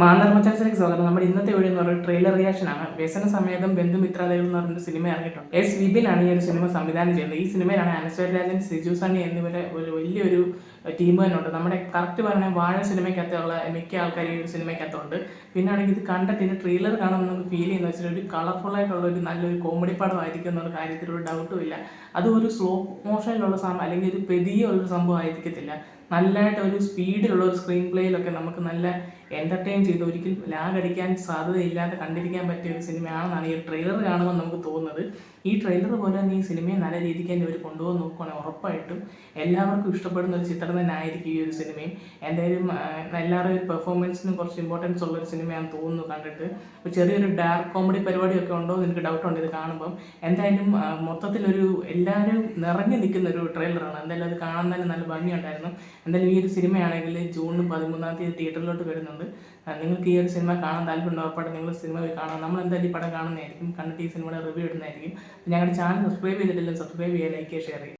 മാനർമ ചാൻസിലേക്ക് സ്വാഗതം. നമ്മുടെ ഇന്നത്തെ വീഡിയോ എന്ന് പറയുന്നത് ട്രെയിലർ റിയാക്ഷൻ ആണ്. വ്യസന സമേതം ബന്ധുമിത്രാദേവ് എന്ന് പറഞ്ഞ സിനിമ ഇറങ്ങിയിട്ടുണ്ട്. എസ് വിപിനാണ് ഈ ഒരു സിനിമ സംവിധാനം ചെയ്യുന്നത്. ഈ സിനിമയിലാണ് അനശ്വര രാജൻ, സിജു സണ്ണി എന്നിവരെ ഒരു വലിയൊരു ടീം തന്നെ ഉണ്ട്. നമ്മുടെ കറക്റ്റ് പറഞ്ഞാൽ വാഴ സിനിമയ്ക്കകത്തുള്ള മിക്ക ആൾക്കാർ ഈ ഒരു സിനിമയ്ക്കകത്തുണ്ട്. പിന്നെ ആണെങ്കിൽ ഇത് കണ്ടിട്ട് ഇതിൻ്റെ ട്രെയിലർ കാണുമ്പോൾ നമുക്ക് ഫീൽ ചെയ്യുന്ന വെച്ചാൽ ഒരു കളർഫുൾ ആയിട്ടുള്ള ഒരു നല്ലൊരു കോമഡി പടമായിരിക്കും എന്നുള്ള കാര്യത്തിൽ ഒരു ഡൗട്ടും ഇല്ല. അത് ഒരു സ്ലോ മോഷനിലുള്ള സംഭവം അല്ലെങ്കിൽ ഒരു പെതിയുള്ള സംഭവം ആയിരിക്കത്തില്ല. നല്ലതായിട്ട് ഒരു സ്പീഡിലുള്ള ഒരു സ്ക്രീൻ പ്ലേയിലൊക്കെ നമുക്ക് നല്ല എൻ്റർടൈൻ ചെയ്ത് ഒരിക്കലും ലാഗ് അടിക്കാൻ സാധ്യതയില്ലാതെ കണ്ടിരിക്കാൻ പറ്റിയ ഒരു സിനിമയാണെന്നാണ് ഈ ട്രെയിലർ കാണുമ്പോൾ നമുക്ക് തോന്നുന്നത്. ഈ ട്രെയിലർ പോലെ തന്നെ ഈ സിനിമയെ നല്ല രീതിക്ക് തന്നെ ഇവർ കൊണ്ടുപോകാൻ നോക്കുകയാണെങ്കിൽ ഉറപ്പായിട്ടും എല്ലാവർക്കും ഇഷ്ടപ്പെടുന്ന ഒരു ചിത്രം തന്നെ ആയിരിക്കും ഈ ഒരു സിനിമയും. എന്തായാലും എല്ലാവരുടെയും ഒരു പെർഫോമൻസിനും കുറച്ച് ഇമ്പോർട്ടൻസ് ഉള്ളൊരു സിനിമയാണെന്ന് തോന്നുന്നു കണ്ടിട്ട്. ഒരു ചെറിയൊരു ഡാർക്ക് കോമഡി പരിപാടിയൊക്കെ ഉണ്ടോ എന്ന് എനിക്ക് ഡൗട്ടുണ്ട് ഇത് കാണുമ്പം. എന്തായാലും മൊത്തത്തിലൊരു എല്ലാവരും നിറഞ്ഞു നിൽക്കുന്ന ഒരു ട്രെയിലറാണ്. എന്തായാലും അത് കാണാൻ തന്നെ നല്ല ഭംഗിയുണ്ടായിരുന്നു. എന്തായാലും ഈ ഒരു സിനിമയാണെങ്കിൽ ജൂൺ 13 തിയേറ്ററിലോട്ട് വരുന്നുണ്ട്. നിങ്ങൾക്ക് ഈ ഒരു സിനിമ കാണാൻ താല്പര്യം ഉറപ്പായിട്ട് നിങ്ങൾ സിനിമ പോയി കാണാം. നമ്മൾ എന്തായാലും ഈ പടം കാണുന്നതായിരിക്കും, കണ്ടിട്ട് ഈ സിനിമയുടെ റിവ്യൂ ഇടുന്നതായിരിക്കും. ഞങ്ങളുടെ ചാനൽ സബ്സ്ക്രൈബ് ചെയ്തിട്ടില്ലെങ്കിൽ സബ്സ്ക്രൈബ് ചെയ്യുക, ലൈക്ക് ചെയ്യുക, ഷെയർ ചെയ്യുക.